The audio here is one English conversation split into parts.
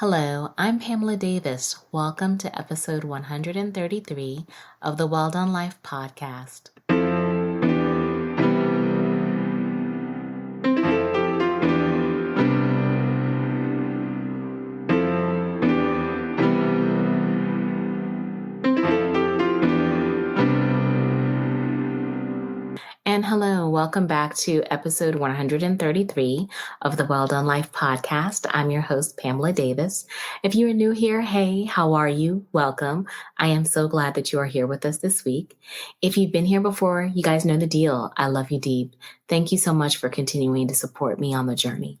Hello, I'm Pamela Davis. Welcome to episode 133 of the Well Done Life podcast. And hello, welcome back to episode 133 of the Well Done Life podcast. I'm your host, Pamela Davis. If you are new here, hey, how are you? Welcome. I am so glad that you are here with us this week. If you've been here before, you guys know the deal. I love you deep. Thank you so much for continuing to support me on the journey.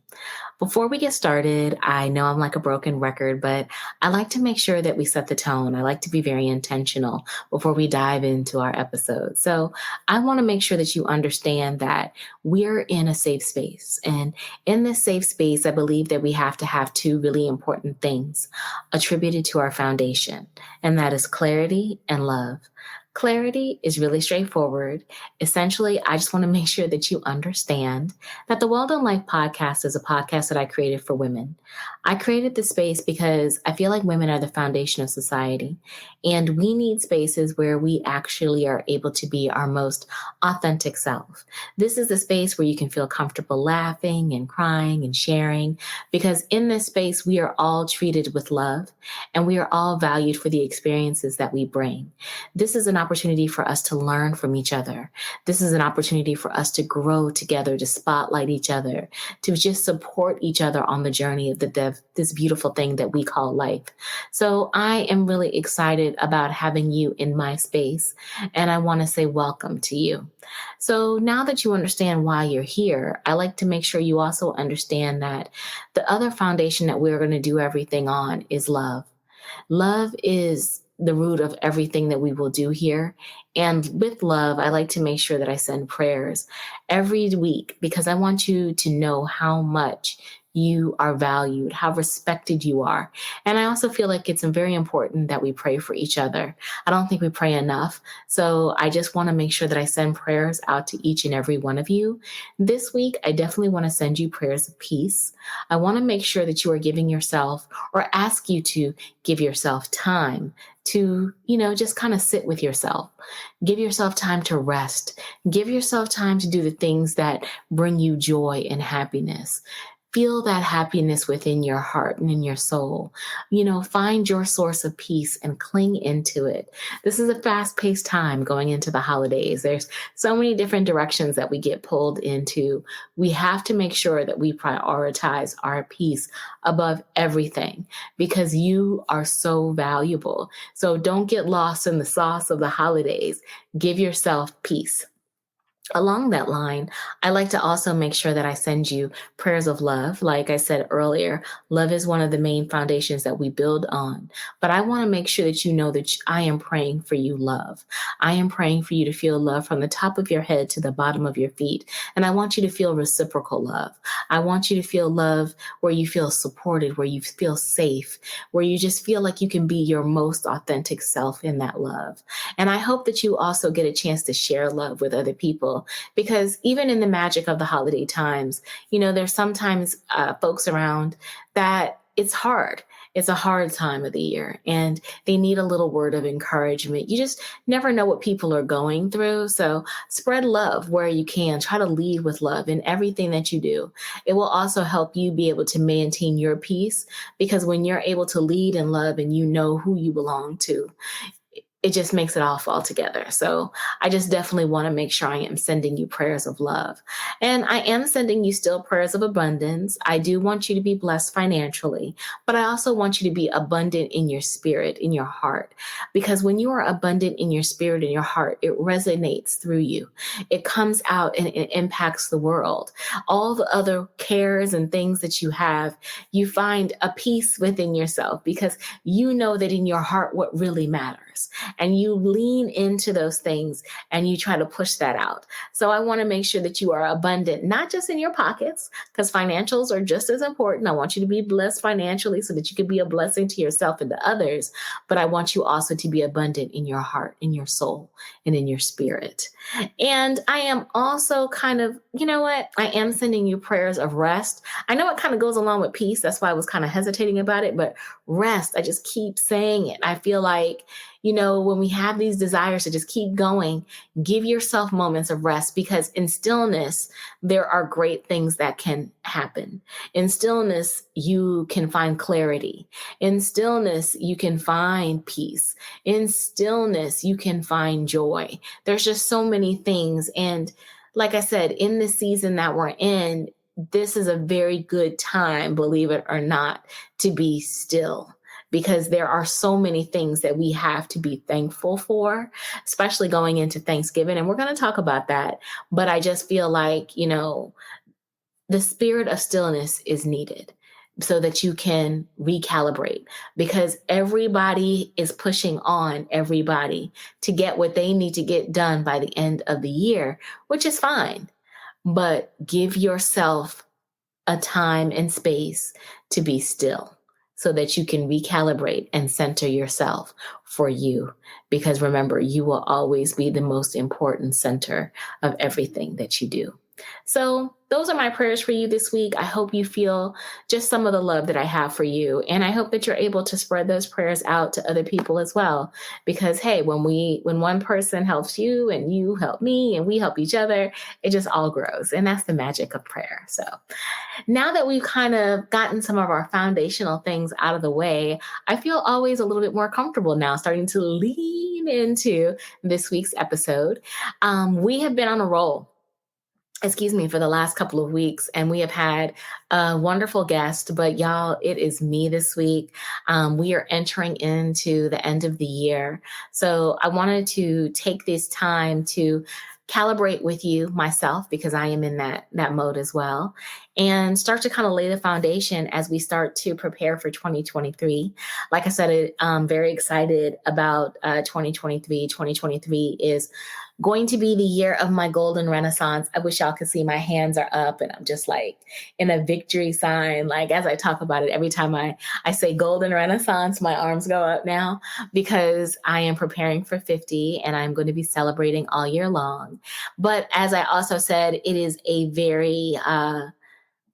Before we get started, I know I'm like a broken record, but I like to make sure that we set the tone. I like to be very intentional before we dive into our episode. So I want to make sure that you understand that we're in a safe space. And in this safe space, I believe that we have to have two really important things attributed to our foundation, and that is clarity and love. Clarity is really straightforward. Essentially, I just want to make sure that you understand that the Well Done Life podcast is a podcast that I created for women. I created this space because I feel like women are the foundation of society, and we need spaces where we actually are able to be our most authentic self. This is a space where you can feel comfortable laughing and crying and sharing, because in this space, we are all treated with love and we are all valued for the experiences that we bring. This is an opportunity for us to learn from each other. This is an opportunity for us to grow together, to spotlight each other, to just support each other on the journey of this beautiful thing that we call life. So I am really excited about having you in my space, and I want to say welcome to you. So now that you understand why you're here, I like to make sure you also understand that the other foundation that we're going to do everything on is love. Love is the root of everything that we will do here. And with love, I like to make sure that I send prayers every week because I want you to know how much you are valued, how respected you are. And I also feel like it's very important that we pray for each other. I don't think we pray enough. So I just want to make sure that I send prayers out to each and every one of you. This week, I definitely want to send you prayers of peace. I want to make sure that you are giving yourself or ask you to give yourself time to, just kind of sit with yourself. Give yourself time to rest. Give yourself time to do the things that bring you joy and happiness. Feel that happiness within your heart and in your soul. Find your source of peace and cling into it. This is a fast-paced time going into the holidays. There's so many different directions that we get pulled into. We have to make sure that we prioritize our peace above everything because you are so valuable. So don't get lost in the sauce of the holidays. Give yourself peace. Along that line, I like to also make sure that I send you prayers of love. Like I said earlier, love is one of the main foundations that we build on. But I want to make sure that you know that I am praying for you, love. I am praying for you to feel love from the top of your head to the bottom of your feet. And I want you to feel reciprocal love. I want you to feel love where you feel supported, where you feel safe, where you just feel like you can be your most authentic self in that love. And I hope that you also get a chance to share love with other people. Because even in the magic of the holiday times, there's sometimes folks around that it's hard. It's a hard time of the year and they need a little word of encouragement. You just never know what people are going through. So spread love where you can. Try to lead with love in everything that you do. It will also help you be able to maintain your peace because when you're able to lead in love and you know who you belong to, it just makes it all fall together. So I just definitely want to make sure I am sending you prayers of love. And I am sending you still prayers of abundance. I do want you to be blessed financially, but I also want you to be abundant in your spirit, in your heart. Because when you are abundant in your spirit and your heart, it resonates through you. It comes out and it impacts the world. All the other cares and things that you have, you find a peace within yourself because you know that in your heart what really matters. and you lean into those things and you try to push that out. So I want to make sure that you are abundant, not just in your pockets, because financials are just as important. I want you to be blessed financially so that you can be a blessing to yourself and to others. But I want you also to be abundant in your heart, in your soul, and in your spirit. And I am also kind of, you know what? I am sending you prayers of rest. I know it kind of goes along with peace. That's why I was kind of hesitating about it. But rest, I just keep saying it. I feel like, when we have these desires to just keep going, give yourself moments of rest, because in stillness, there are great things that can happen. In stillness, you can find clarity. In stillness, you can find peace. In stillness, you can find joy. There's just so many things. And like I said, in the season that we're in, this is a very good time, believe it or not, to be still, because there are so many things that we have to be thankful for, especially going into Thanksgiving. And we're going to talk about that. But I just feel like, the spirit of stillness is needed so that you can recalibrate, because everybody is pushing on everybody to get what they need to get done by the end of the year, which is fine. But give yourself a time and space to be still so that you can recalibrate and center yourself for you. Because remember, you will always be the most important center of everything that you do. So those are my prayers for you this week. I hope you feel just some of the love that I have for you. And I hope that you're able to spread those prayers out to other people as well. Because, hey, when one person helps you and you help me and we help each other, it just all grows. And that's the magic of prayer. So now that we've kind of gotten some of our foundational things out of the way, I feel always a little bit more comfortable now starting to lean into this week's episode. We have been on a roll, for the last couple of weeks. And we have had a wonderful guest, but y'all, it is me this week. We are entering into the end of the year. So I wanted to take this time to calibrate with you myself, because I am in that mode as well, and start to kind of lay the foundation as we start to prepare for 2023. Like I said, I'm very excited about 2023. 2023 is going to be the year of my golden renaissance. I wish y'all could see my hands are up and I'm just like in a victory sign. Like as I talk about it, every time I say golden renaissance, my arms go up now, because I am preparing for 50 and I'm going to be celebrating all year long. But as I also said, it is a very, and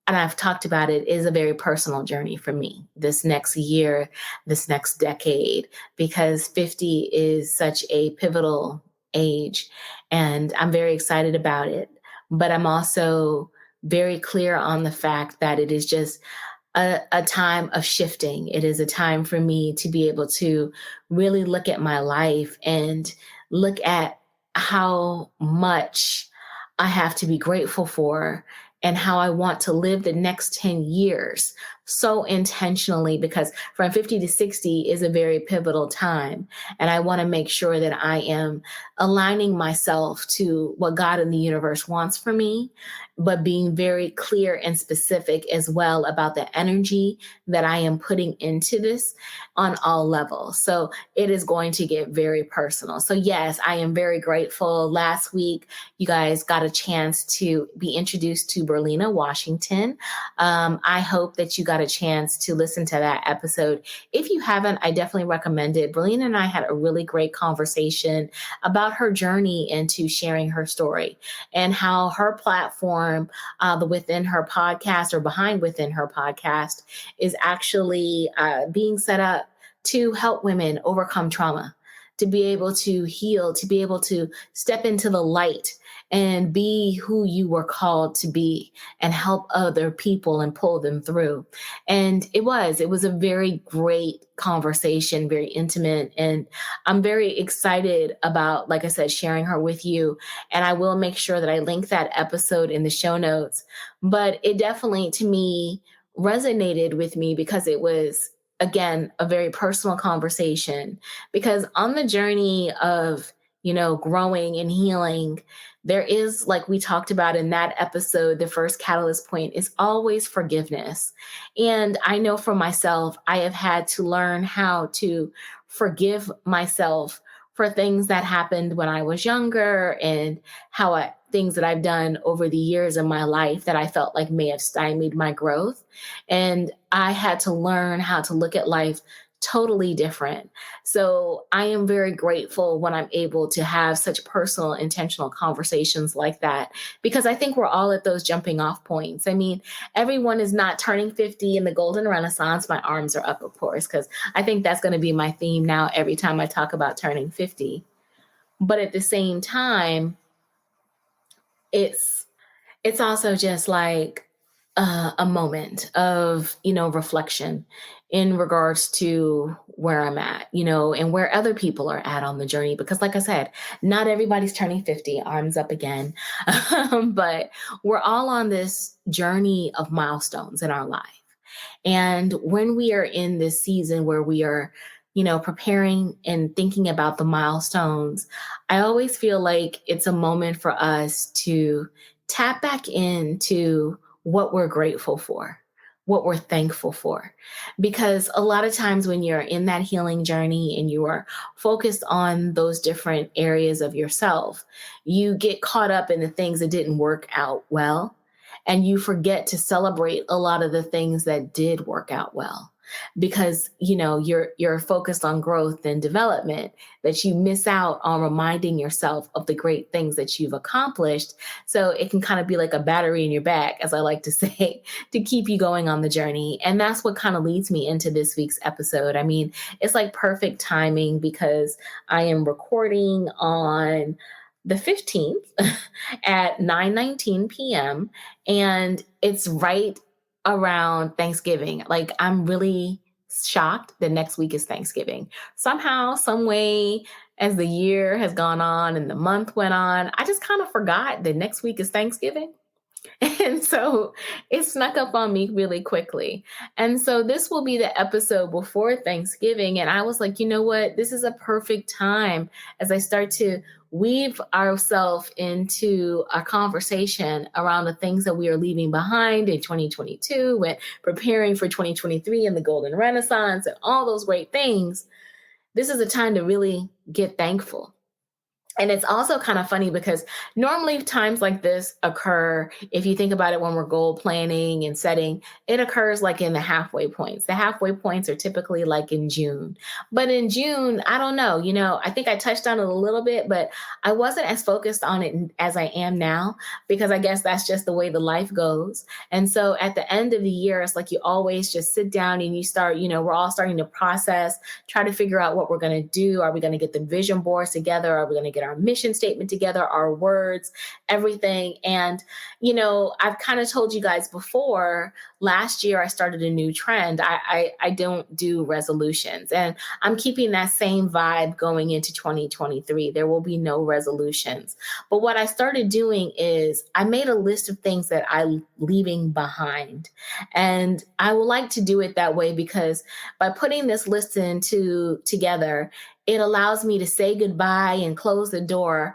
I've talked about it, is a very personal journey for me this next year, this next decade, because 50 is such a pivotal age and I'm very excited about it. But I'm also very clear on the fact that it is just a time of shifting. It is a time for me to be able to really look at my life and look at how much I have to be grateful for and how I want to live the next 10 years so intentionally, because from 50 to 60 is a very pivotal time. And I want to make sure that I am aligning myself to what God in the universe wants for me, but being very clear and specific as well about the energy that I am putting into this on all levels. So it is going to get very personal. So yes, I am very grateful. Last week, you guys got a chance to be introduced to Berlina, Washington. I hope that you got a chance to listen to that episode. If you haven't, I definitely recommend it. Berlina and I had a really great conversation about her journey into sharing her story and how her platform, the Within Her podcast or behind Within Her podcast, is actually being set up to help women overcome trauma, to be able to heal, to be able to step into the light and be who you were called to be and help other people and pull them through. And it was a very great conversation, very intimate. And I'm very excited about, like I said, sharing her with you. And I will make sure that I link that episode in the show notes. But it definitely, to me, resonated with me because it was, again, a very personal conversation. Because on the journey of, growing and healing, there is, like we talked about in that episode, the first catalyst point is always forgiveness. And I know for myself, I have had to learn how to forgive myself for things that happened when I was younger and things that I've done over the years in my life that I felt like may have stymied my growth. And I had to learn how to look at life totally different. So I am very grateful when I'm able to have such personal, intentional conversations like that, because I think we're all at those jumping off points. I mean, everyone is not turning 50 in the golden renaissance. My arms are up, of course, because I think that's going to be my theme now every time I talk about turning 50. But at the same time, it's it's also just like a moment of, reflection in regards to where I'm at, and where other people are at on the journey. Because like I said, not everybody's turning 50, arms up again. But we're all on this journey of milestones in our life. And when we are in this season where we are, preparing and thinking about the milestones, I always feel like it's a moment for us to tap back into what we're grateful for, what we're thankful for. Because a lot of times when you're in that healing journey and you are focused on those different areas of yourself, you get caught up in the things that didn't work out well. And you forget to celebrate a lot of the things that did work out well, because you're focused on growth and development, that you miss out on reminding yourself of the great things that you've accomplished. So it can kind of be like a battery in your back, as I like to say, to keep you going on the journey. And that's what kind of leads me into this week's episode. I mean, it's like perfect timing because I am recording on the 15th at 9:19 p.m. and it's right around Thanksgiving. Like, I'm really shocked that next week is Thanksgiving. Somehow, some way, as the year has gone on and the month went on, I just kind of forgot that next week is Thanksgiving. And so it snuck up on me really quickly. And so this will be the episode before Thanksgiving. And I was like, you know what? This is a perfect time as I start to weave ourselves into a conversation around the things that we are leaving behind in 2022 and preparing for 2023 and the Golden Renaissance and all those great things. This is a time to really get thankful. And it's also kind of funny because normally times like this occur, if you think about it, when we're goal planning and setting, it occurs like in the halfway points. The halfway points are typically like in June. But in June, I don't know, I think I touched on it a little bit, but I wasn't as focused on it as I am now, because I guess that's just the way the life goes. And so at the end of the year, it's like you always just sit down and you start, we're all starting to process, try to figure out what we're going to do. Are we going to get the vision boards together? Are we going to get our mission statement together, our words, everything? And, I've kind of told you guys before, last year I started a new trend. I don't do resolutions, and I'm keeping that same vibe going into 2023. There will be no resolutions. But what I started doing is I made a list of things that I'm leaving behind. And I would like to do it that way because by putting this list together, it allows me to say goodbye and close the door,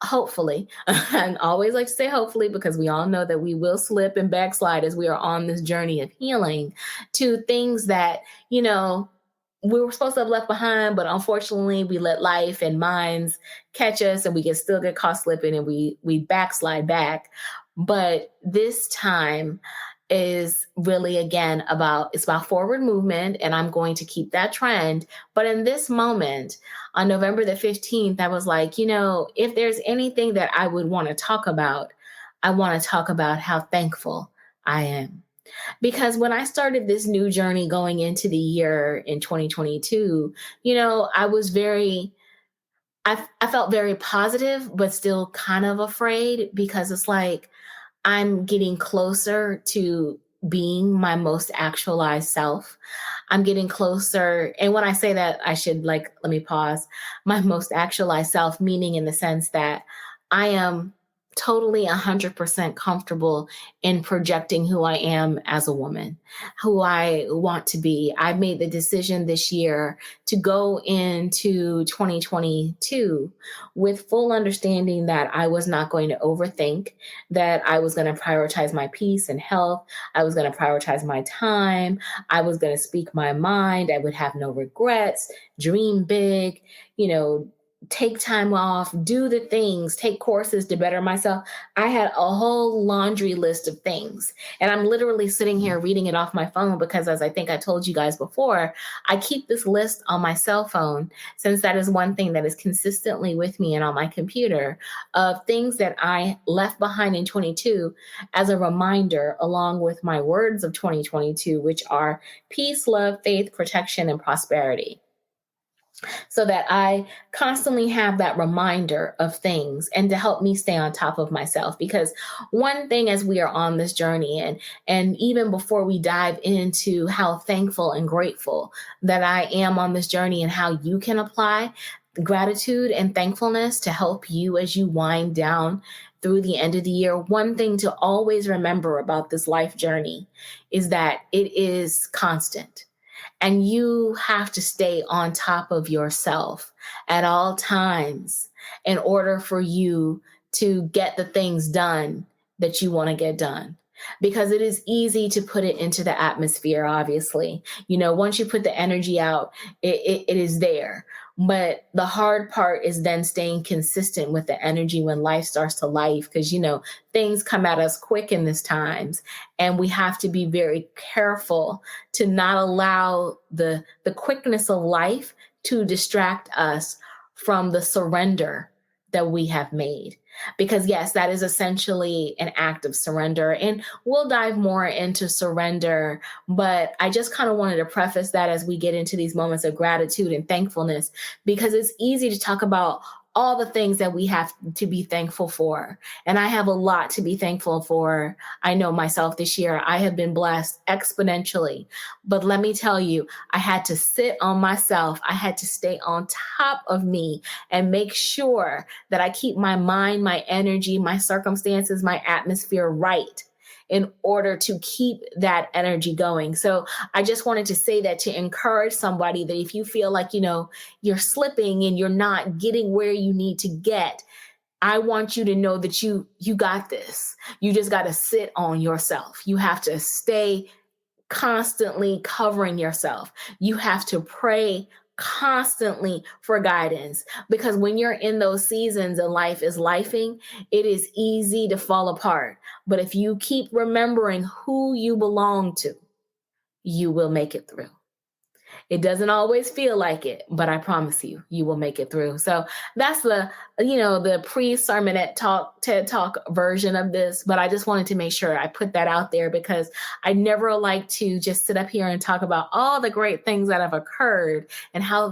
hopefully. And I always like to say hopefully, because we all know that we will slip and backslide as we are on this journey of healing, to things that, we were supposed to have left behind, but unfortunately we let life and minds catch us and we can still get caught slipping and we backslide back. But this time is really, again, it's about forward movement, and I'm going to keep that trend. But in this moment, on November the 15th, I was like, if there's anything that I would want to talk about, I want to talk about how thankful I am. Because when I started this new journey going into the year in 2022, I felt very positive, but still kind of afraid, because it's like, I'm getting closer to being my most actualized self. I'm getting closer. And when I say that, I should let me pause. My most actualized self, meaning in the sense that I am totally 100% comfortable in projecting who I am as a woman, who I want to be. I made the decision this year to go into 2022 with full understanding that I was not going to overthink, that I was going to prioritize my peace and health. I was going to prioritize my time. I was going to speak my mind. I would have no regrets, dream big, take time off, do the things, take courses to better myself. I had a whole laundry list of things. And I'm literally sitting here reading it off my phone because, as I think I told you guys before, I keep this list on my cell phone, since that is one thing that is consistently with me and on my computer, of things that I left behind in 22 as a reminder, along with my words of 2022, which are peace, love, faith, protection, and prosperity, so that I constantly have that reminder of things and to help me stay on top of myself. Because one thing, as we are on this journey, and even before we dive into how thankful and grateful that I am on this journey and how you can apply gratitude and thankfulness to help you as you wind down through the end of the year, one thing to always remember about this life journey is that it is constant. And you have to stay on top of yourself at all times in order for you to get the things done that you want to get done. Because it is easy to put it into the atmosphere, obviously. Once you put the energy out, it is there. But the hard part is then staying consistent with the energy when life starts to life, because, things come at us quick in this times. And we have to be very careful to not allow the quickness of life to distract us from the surrender that we have made. Because yes, that is essentially an act of surrender. And we'll dive more into surrender. But I just kind of wanted to preface that as we get into these moments of gratitude and thankfulness, because it's easy to talk about all the things that we have to be thankful for. And I have a lot to be thankful for. I know myself this year, I have been blessed exponentially. But let me tell you, I had to sit on myself. I had to stay on top of me and make sure that I keep my mind, my energy, my circumstances, my atmosphere right in order to keep that energy going. So I just wanted to say that to encourage somebody that if you feel like, you're slipping and you're not getting where you need to get, I want you to know that you got this. You just got to sit on yourself. You have to stay constantly covering yourself. You have to pray constantly for guidance, because when you're in those seasons and life is lifing, it is easy to fall apart. But if you keep remembering who you belong to, you will make it through. It doesn't always feel like it, but I promise you, you will make it through. So that's the pre-sermonette talk, TED Talk version of this. But I just wanted to make sure I put that out there, because I never like to just sit up here and talk about all the great things that have occurred and how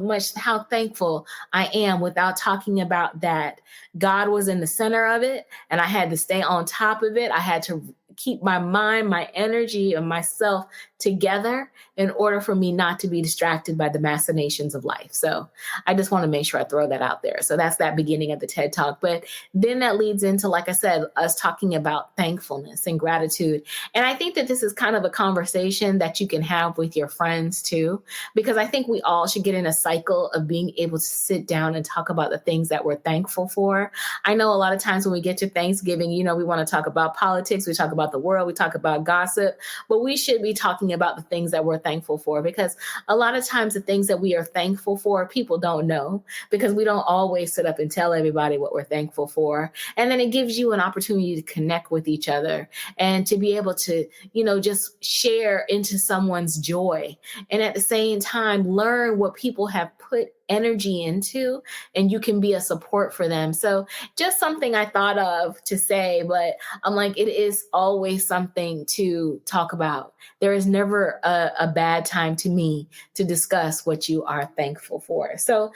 thankful I am without talking about that God was in the center of it, and I had to stay on top of it. I had to keep my mind, my energy, and myself together in order for me not to be distracted by the machinations of life. So I just want to make sure I throw that out there. So that's that beginning of the TED Talk. But then that leads into, like I said, us talking about thankfulness and gratitude. And I think that this is kind of a conversation that you can have with your friends too, because I think we all should get in a cycle of being able to sit down and talk about the things that we're thankful for. I know a lot of times when we get to Thanksgiving, we want to talk about politics, we talk about the world, we talk about gossip, but we should be talking about the things that we're thankful for, because a lot of times the things that we are thankful for, people don't know, because we don't always sit up and tell everybody what we're thankful for. And then it gives you an opportunity to connect with each other and to be able to, just share into someone's joy. And at the same time, learn what people have put energy into, and you can be a support for them. So just something I thought of to say, but I'm like, it is always something to talk about. There is never a bad time to me to discuss what you are thankful for. So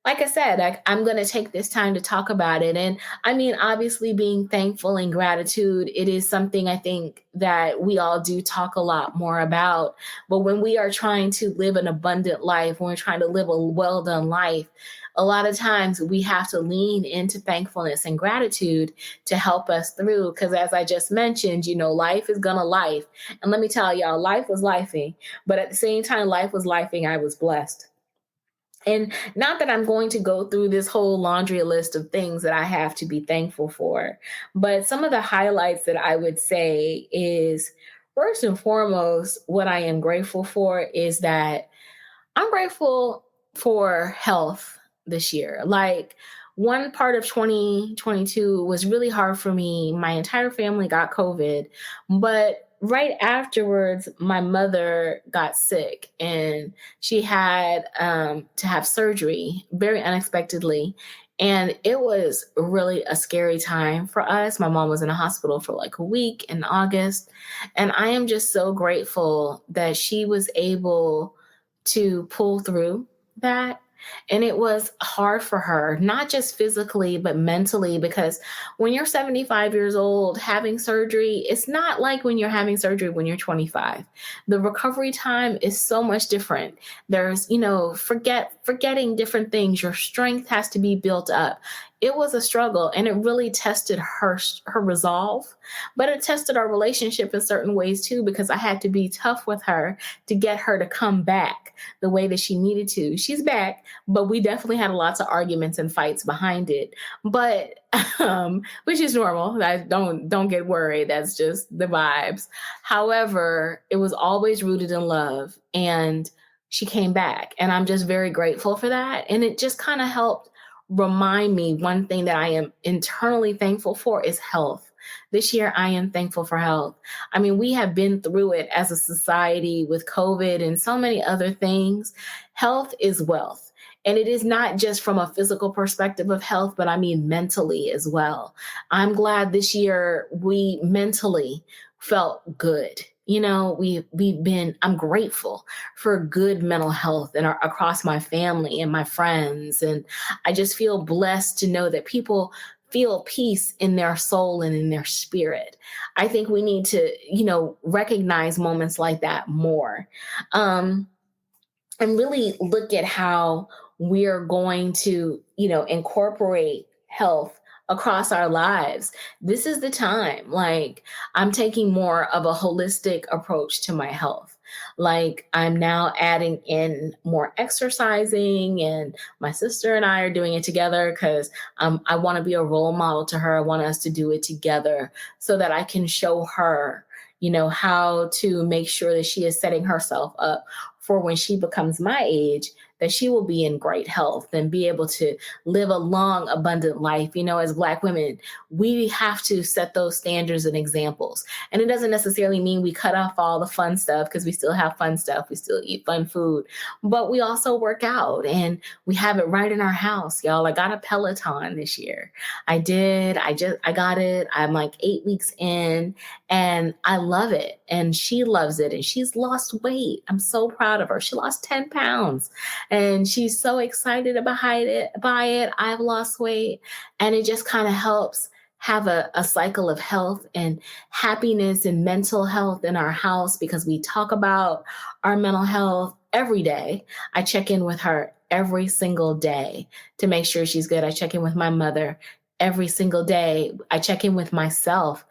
like I said, I'm going to take this time to talk about it. And I mean, obviously being thankful and gratitude, it is something I think that we all do talk a lot more about. But when we are trying to live an abundant life, when we're trying to live a well-done life, a lot of times we have to lean into thankfulness and gratitude to help us through. Because as I just mentioned, life is going to life. And let me tell y'all, life was lifing. But at the same time, life was lifing, I was blessed. And not that I'm going to go through this whole laundry list of things that I have to be thankful for, but some of the highlights that I would say is, first and foremost, what I am grateful for is that I'm grateful for health. this year. Like, one part of 2022 was really hard for me. My entire family got COVID, but right afterwards, my mother got sick and she had to have surgery very unexpectedly. And it was really a scary time for us. My mom was in a hospital for like a week in August. And I am just so grateful that she was able to pull through that. And it was hard for her, not just physically, but mentally, because when you're 75 years old, having surgery, it's not like when you're having surgery when you're 25. The recovery time is so much different. There's, forgetting different things. Your strength has to be built up. It was a struggle, and it really tested her resolve, but it tested our relationship in certain ways too, because I had to be tough with her to get her to come back the way that she needed to. She's back, but we definitely had lots of arguments and fights behind it. But which is normal. Don't get worried. That's just the vibes. However, it was always rooted in love, and she came back, and I'm just very grateful for that. And it just kind of helped remind me, one thing that I am internally thankful for is health. This year, I am thankful for health. I mean, we have been through it as a society with COVID and so many other things. Health is wealth. And it is not just from a physical perspective of health, but I mean mentally as well. I'm glad this year we mentally felt good. I'm grateful for good mental health and across my family and my friends. And I just feel blessed to know that people feel peace in their soul and in their spirit. I think we need to, recognize moments like that more. And really look at how we're going to, incorporate health across our lives. This is the time. Like, I'm taking more of a holistic approach to my health. Like, I'm now adding in more exercising, and my sister and I are doing it together because I want to be a role model to her. I want us to do it together so that I can show her, how to make sure that she is setting herself up for when she becomes my age, that she will be in great health and be able to live a long, abundant life. As Black women, we have to set those standards and examples. And it doesn't necessarily mean we cut off all the fun stuff, because we still have fun stuff. We still eat fun food, but we also work out, and we have it right in our house, y'all. I got a Peloton this year. I did. I got it. I'm like 8 weeks in, and I love it. And she loves it. And she's lost weight. I'm so proud of her. She lost 10 pounds. And she's so excited by it. I've lost weight. And it just kind of helps have a cycle of health and happiness and mental health in our house, because we talk about our mental health every day. I check in with her every single day to make sure she's good. I check in with my mother every single day. I check in with myself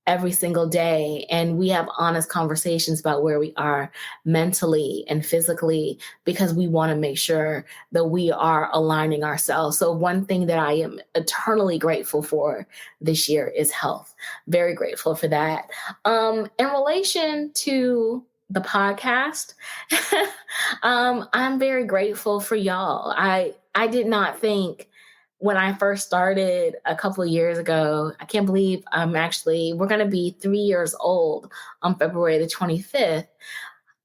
every single day. And we have honest conversations about where we are mentally and physically, because we want to make sure that we are aligning ourselves. So one thing that I am eternally grateful for this year is health. Very grateful for that. In relation to the podcast, I'm very grateful for y'all. I did not think, when I first started a couple of years ago, I can't believe we're going to be 3 years old on February the 25th.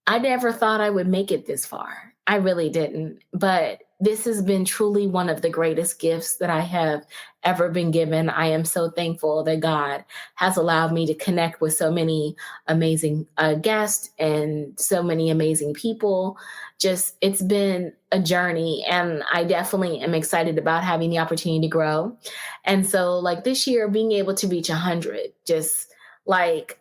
I never thought I would make it this far. I really didn't. But this has been truly one of the greatest gifts that I have ever been given. I am so thankful that God has allowed me to connect with so many amazing guests and so many amazing people. It's been a journey, and I definitely am excited about having the opportunity to grow. And so, like, this year, being able to reach 100,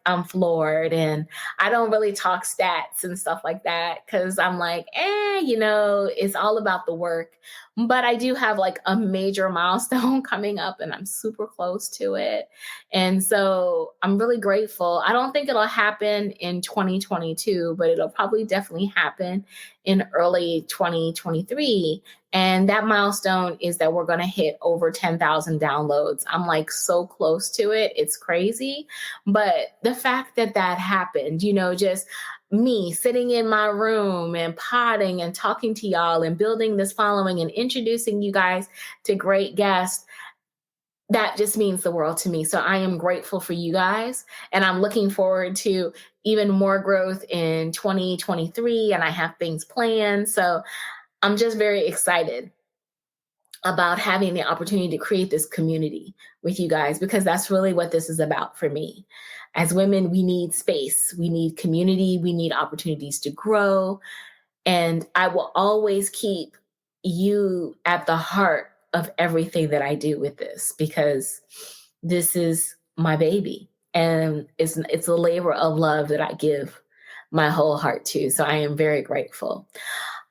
I'm floored. And I don't really talk stats and stuff like that, because I'm like, it's all about the work. But I do have like a major milestone coming up, and I'm super close to it. And so I'm really grateful. I don't think it'll happen in 2022, but it'll probably definitely happen in early 2023. And that milestone is that we're going to hit over 10,000 downloads. I'm like so close to it. It's crazy. But the fact that happened, just me sitting in my room and potting and talking to y'all and building this following and introducing you guys to great guests, that just means the world to me. So I am grateful for you guys, and I'm looking forward to even more growth in 2023, and I have things planned. So I'm just very excited about having the opportunity to create this community with you guys, because that's really what this is about for me. As women, we need space, we need community, we need opportunities to grow. And I will always keep you at the heart of everything that I do with this, because this is my baby. And it's a labor of love that I give my whole heart to. So I am very grateful.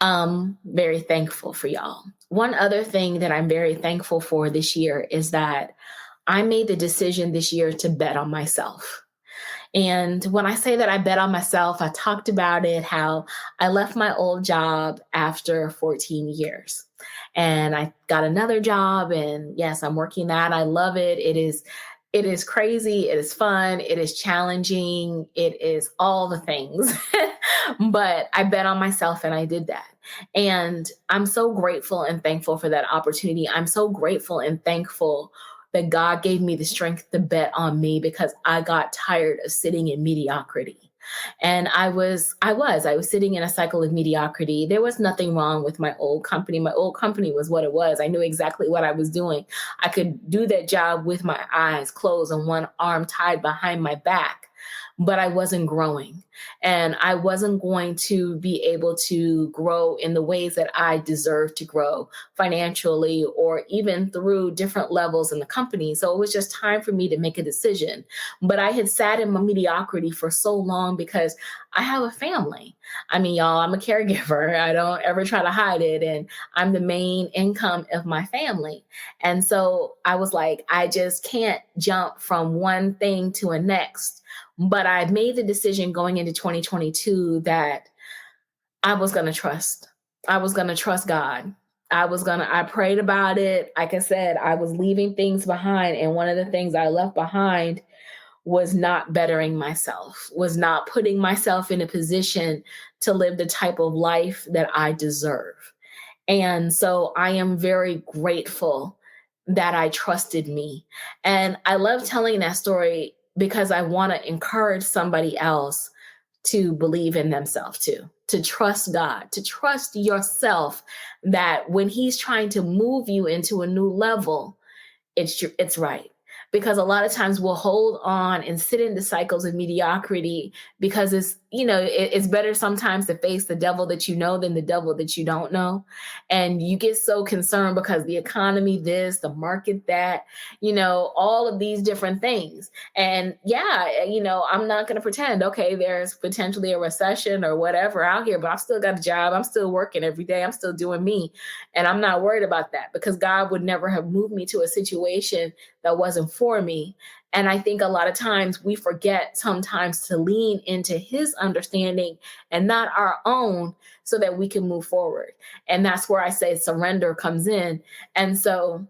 Very thankful for y'all. One other thing that I'm very thankful for this year is that I made the decision this year to bet on myself. And when I say that I bet on myself, I talked about it, how I left my old job after 14 years and I got another job, and yes, I'm working that. I love it. It is crazy. It is fun. It is challenging. It is all the things, but I bet on myself and I did that. And I'm so grateful and thankful for that opportunity. I'm so grateful and thankful that God gave me the strength to bet on me, because I got tired of sitting in mediocrity. And I was sitting in a cycle of mediocrity. There was nothing wrong with my old company. My old company was what it was. I knew exactly what I was doing. I could do that job with my eyes closed and one arm tied behind my back, but I wasn't growing. And I wasn't going to be able to grow in the ways that I deserve to grow financially, or even through different levels in the company. So it was just time for me to make a decision. But I had sat in my mediocrity for so long because I have a family. I mean, y'all, I'm a caregiver. I don't ever try to hide it. And I'm the main income of my family. And so I was like, I just can't jump from one thing to a next. But I made the decision going into 2022 that I was going to trust. I was going to trust God. I prayed about it. Like I said, I was leaving things behind. And one of the things I left behind was not bettering myself, was not putting myself in a position to live the type of life that I deserve. And so I am very grateful that I trusted me. And I love telling that story because I want to encourage somebody else to believe in themselves too, to trust God, to trust yourself, that when He's trying to move you into a new level, it's right. Because a lot of times we'll hold on and sit in the cycles of mediocrity, because it's better sometimes to face the devil that you know than the devil that you don't know. And you get so concerned because the economy, this, the market, that, all of these different things. And yeah, I'm not going to pretend, okay, there's potentially a recession or whatever out here, but I've still got a job. I'm still working every day. I'm still doing me. And I'm not worried about that, because God would never have moved me to a situation that wasn't for me. And I think a lot of times we forget sometimes to lean into His understanding and not our own, so that we can move forward. And that's where I say surrender comes in. And so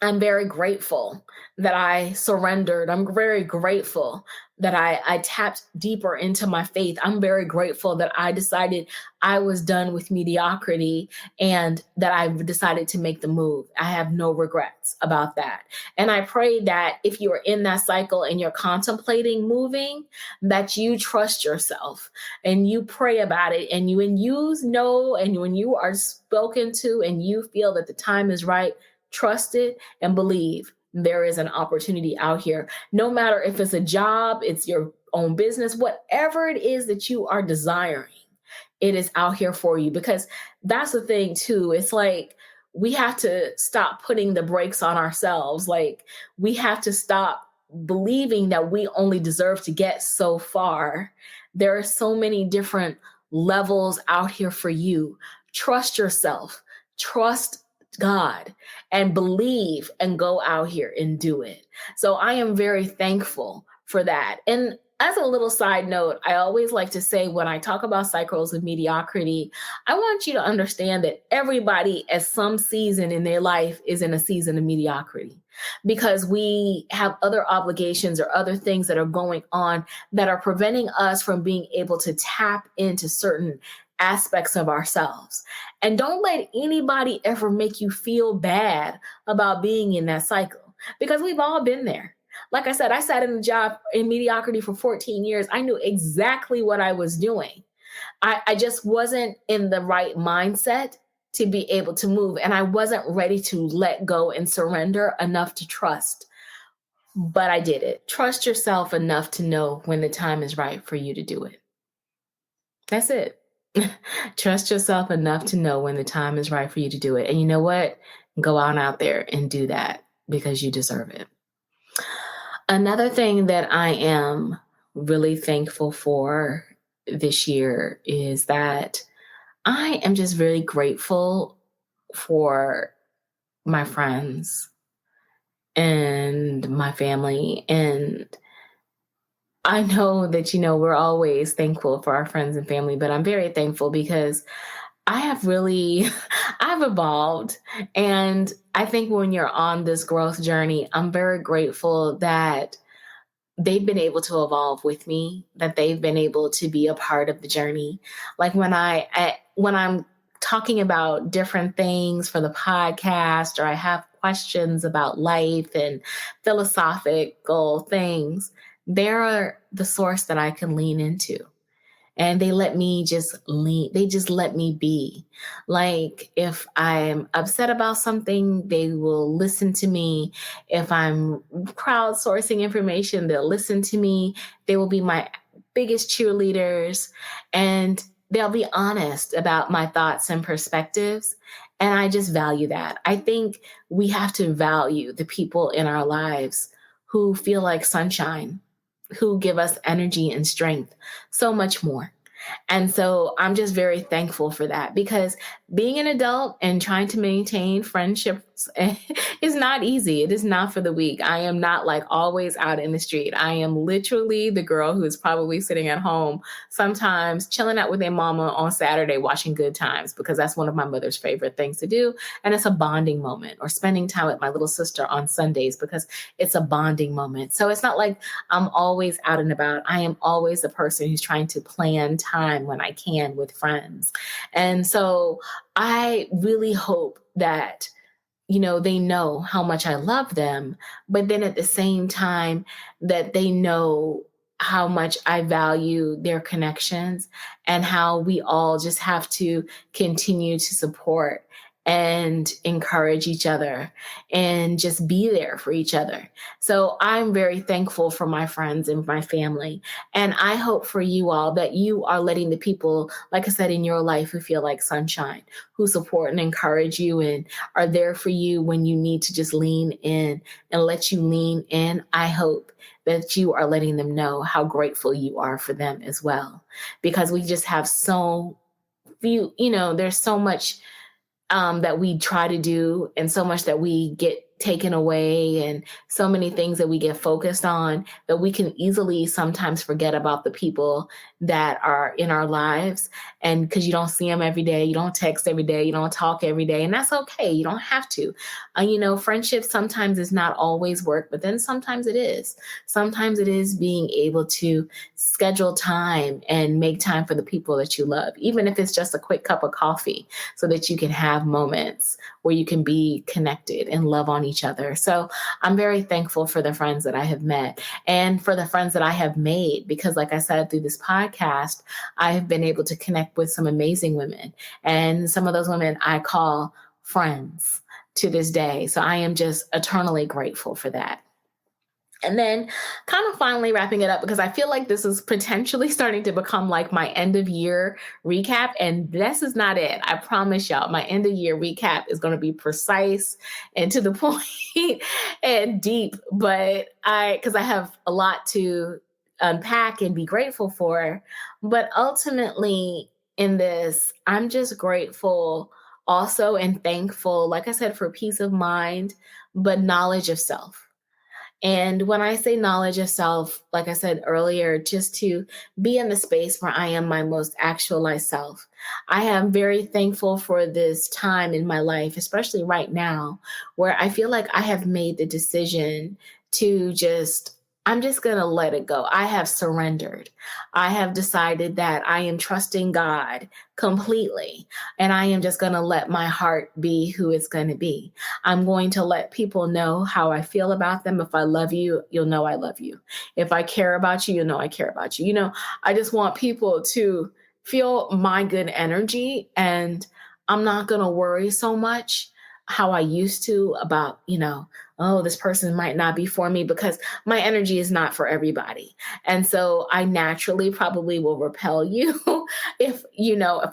I'm very grateful that I surrendered. I'm very grateful that I tapped deeper into my faith. I'm very grateful that I decided I was done with mediocrity and that I've decided to make the move. I have no regrets about that. And I pray that if you are in that cycle and you're contemplating moving, that you trust yourself and you pray about it, and when you are spoken to and you feel that the time is right, trust it and believe there is an opportunity out here. No matter if it's a job, it's your own business, whatever it is that you are desiring, it is out here for you. Because that's the thing too. It's like we have to stop putting the brakes on ourselves. Like we have to stop believing that we only deserve to get so far. There are so many different levels out here for you. Trust yourself. Trust God and believe and go out here and do it. So I am very thankful for that. And as a little side note, I always like to say when I talk about cycles of mediocrity, I want you to understand that everybody at some season in their life is in a season of mediocrity because we have other obligations or other things that are going on that are preventing us from being able to tap into certain aspects of ourselves. And don't let anybody ever make you feel bad about being in that cycle because we've all been there. Like I said, I sat in a job in mediocrity for 14 years. I knew exactly what I was doing. I just wasn't in the right mindset to be able to move. And I wasn't ready to let go and surrender enough to trust. But I did it. Trust yourself enough to know when the time is right for you to do it. That's it. Trust yourself enough to know when the time is right for you to do it. And you know what? Go on out there and do that because you deserve it. Another thing that I am really thankful for this year is that I am just very grateful for my friends and my family. And I know that, we're always thankful for our friends and family, but I'm very thankful because I've evolved. And I think when you're on this growth journey, I'm very grateful that they've been able to evolve with me, that they've been able to be a part of the journey. Like when I'm talking about different things for the podcast, or I have questions about life and philosophical things, they're the source that I can lean into. And they let me they just let me be. Like if I'm upset about something, they will listen to me. If I'm crowdsourcing information, they'll listen to me. They will be my biggest cheerleaders and they'll be honest about my thoughts and perspectives. And I just value that. I think we have to value the people in our lives who feel like sunshine, who give us energy and strength, so much more. And so I'm just very thankful for that because being an adult and trying to maintain friendships is not easy. It is not for the weak. I am not like always out in the street. I am literally the girl who is probably sitting at home, sometimes chilling out with their mama on Saturday, watching Good Times, because that's one of my mother's favorite things to do. And it's a bonding moment, or spending time with my little sister on Sundays because it's a bonding moment. So it's not like I'm always out and about. I am always the person who's trying to plan time when I can with friends. And so I really hope that, they know how much I love them, but then at the same time that they know how much I value their connections and how we all just have to continue to support and encourage each other and just be there for each other. So I'm very thankful for my friends and my family. And I hope for you all that you are letting the people, like I said, in your life who feel like sunshine, who support and encourage you and are there for you when you need to just lean in and let you lean in. I hope that you are letting them know how grateful you are for them as well, because we just have so few, there's so much that we try to do and so much that we get taken away and so many things that we get focused on that we can easily sometimes forget about the people that are in our lives. And because you don't see them every day, you don't text every day, you don't talk every day, and that's okay. You don't have to. Friendship sometimes is not always work, but then sometimes it is. Sometimes it is being able to schedule time and make time for the people that you love, even if it's just a quick cup of coffee, so that you can have moments where you can be connected and love on each other. So I'm very thankful for the friends that I have met and for the friends that I have made, because like I said, through this podcast, I have been able to connect with some amazing women, and some of those women I call friends to this day. So I am just eternally grateful for that. And then kind of finally wrapping it up, because I feel like this is potentially starting to become like my end of year recap. And this is not it. I promise y'all, my end of year recap is going to be precise and to the point and deep. But because I have a lot to unpack and be grateful for. But ultimately in this, I'm just grateful also and thankful, like I said, for peace of mind, but knowledge of self. And when I say knowledge of self, like I said earlier, just to be in the space where I am my most actualized self. I am very thankful for this time in my life, especially right now, where I feel like I have made the decision to I'm just going to let it go. I have surrendered. I have decided that I am trusting God completely, and I am just going to let my heart be who it's going to be. I'm going to let people know how I feel about them. If I love you, you'll know I love you. If I care about you, you'll know I care about you. I just want people to feel my good energy, and I'm not going to worry so much how I used to about, oh, this person might not be for me, because my energy is not for everybody. And so I naturally probably will repel you if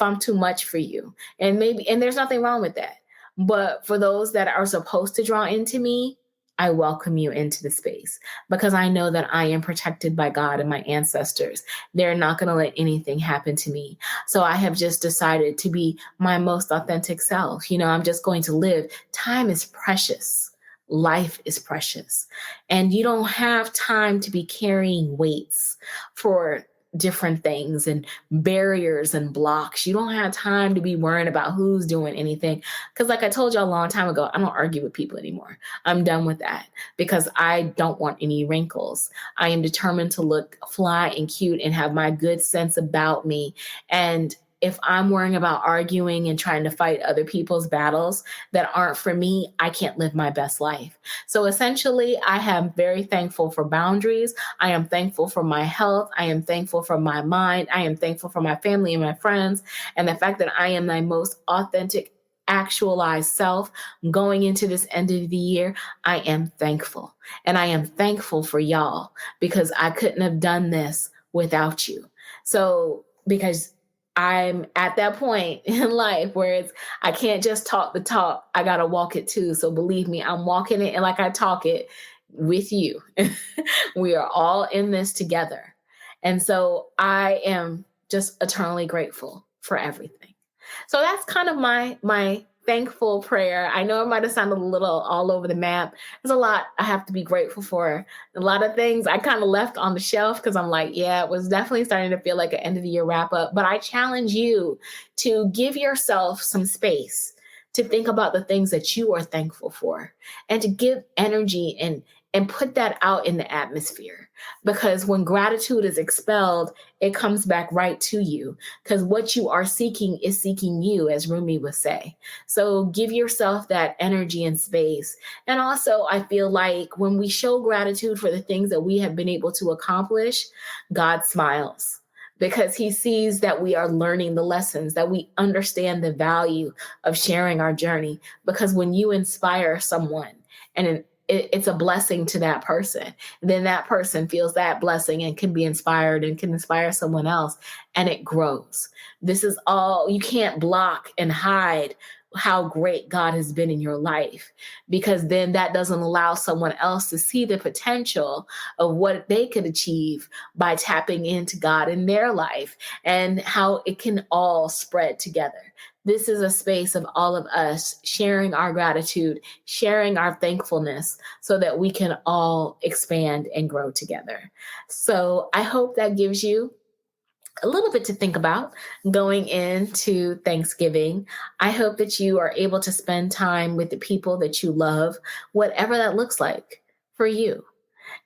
I'm too much for you. And there's nothing wrong with that. But for those that are supposed to draw into me, I welcome you into the space, because I know that I am protected by God and my ancestors. They're not going to let anything happen to me. So I have just decided to be my most authentic self. I'm just going to live. Time is precious. Life is precious. And you don't have time to be carrying weights for different things and barriers and blocks. You don't have time to be worrying about who's doing anything. Because like I told you a long time ago, I don't argue with people anymore. I'm done with that, because I don't want any wrinkles. I am determined to look fly and cute and have my good sense about me. And if I'm worrying about arguing and trying to fight other people's battles that aren't for me, I can't live my best life. So essentially, I am very thankful for boundaries. I am thankful for my health. I am thankful for my mind. I am thankful for my family and my friends. And the fact that I am my most authentic, actualized self going into this end of the year, I am thankful. And I am thankful for y'all, because I couldn't have done this without you. So, because I'm at that point in life where I can't just talk the talk. I got to walk it too. So believe me, I'm walking it, and like I talk it with you. We are all in this together. And so I am just eternally grateful for everything. So that's kind of my thankful prayer. I know it might have sounded a little all over the map. There's a lot I have to be grateful for. A lot of things I kind of left on the shelf, because I'm like, yeah, it was definitely starting to feel like an end of the year wrap up. But I challenge you to give yourself some space to think about the things that you are thankful for, and to give energy and put that out in the atmosphere. Because when gratitude is expelled, it comes back right to you, because what you are seeking is seeking you, as Rumi would say. So give yourself that energy and space. And also, I feel like when we show gratitude for the things that we have been able to accomplish, God smiles, because he sees that we are learning the lessons, that we understand the value of sharing our journey. Because when you inspire someone, and it's a blessing to that person, then that person feels that blessing and can be inspired and can inspire someone else, and it grows. This is all, you can't block and hide how great God has been in your life, because then that doesn't allow someone else to see the potential of what they could achieve by tapping into God in their life, and how it can all spread together. This is a space of all of us sharing our gratitude, sharing our thankfulness, so that we can all expand and grow together. So I hope that gives you a little bit to think about going into Thanksgiving. I hope that you are able to spend time with the people that you love, whatever that looks like for you,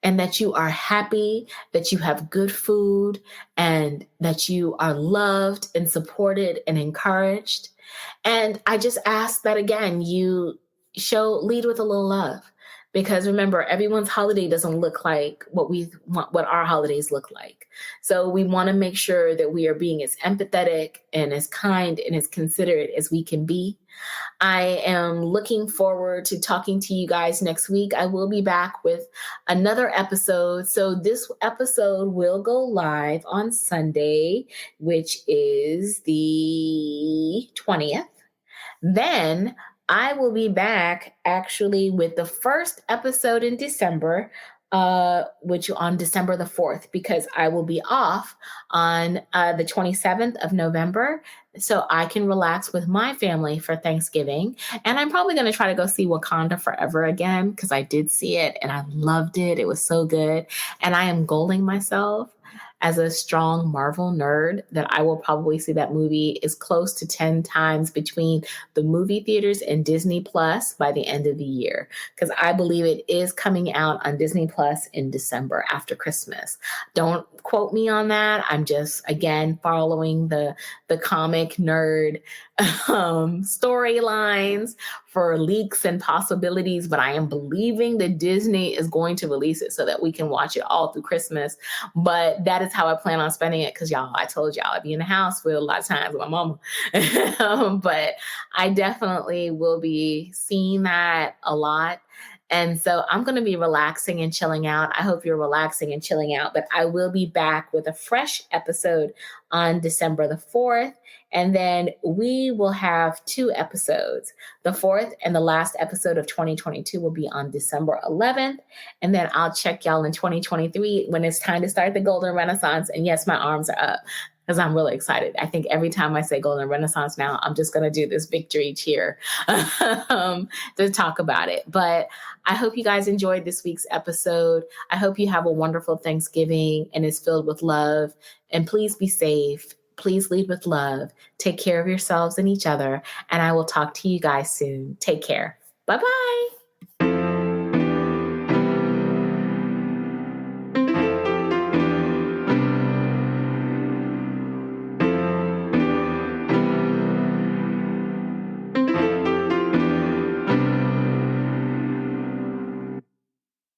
and that you are happy, that you have good food, and that you are loved and supported and encouraged. And I just ask that, again, you lead with a little love. Because remember, everyone's holiday doesn't look like what our holidays look like. So we want to make sure that we are being as empathetic and as kind and as considerate as we can be. I am looking forward to talking to you guys next week. I will be back with another episode. So this episode will go live on Sunday, which is the 20th. Then I will be back actually with the first episode in December which on December the 4th, because I will be off on the 27th of November. So I can relax with my family for Thanksgiving. And I'm probably going to try to go see Wakanda Forever again, because I did see it and I loved it. It was so good. And I am goaling myself as a strong Marvel nerd that I will probably see that movie as close to 10 times between the movie theaters and Disney Plus by the end of the year, because I believe it is coming out on Disney Plus in December after Christmas. Don't quote me on that. I'm just, again, following the comic nerd storylines for leaks and possibilities, but I am believing that Disney is going to release it so that we can watch it all through Christmas. But that is how I plan on spending it, because y'all, I told y'all I'd be in the house with a lot of times with my mama. But I definitely will be seeing that a lot. And so I'm going to be relaxing and chilling out. I hope you're relaxing and chilling out, but I will be back with a fresh episode on December the 4th. And then we will have 2 episodes. The 4th and the last episode of 2022 will be on December 11th. And then I'll check y'all in 2023 when it's time to start the Golden Renaissance. And yes, my arms are up, because I'm really excited. I think every time I say Golden Renaissance now, I'm just going to do this victory cheer to talk about it. But I hope you guys enjoyed this week's episode. I hope you have a wonderful Thanksgiving and it's filled with love. And please be safe. Please lead with love. Take care of yourselves and each other. And I will talk to you guys soon. Take care. Bye-bye.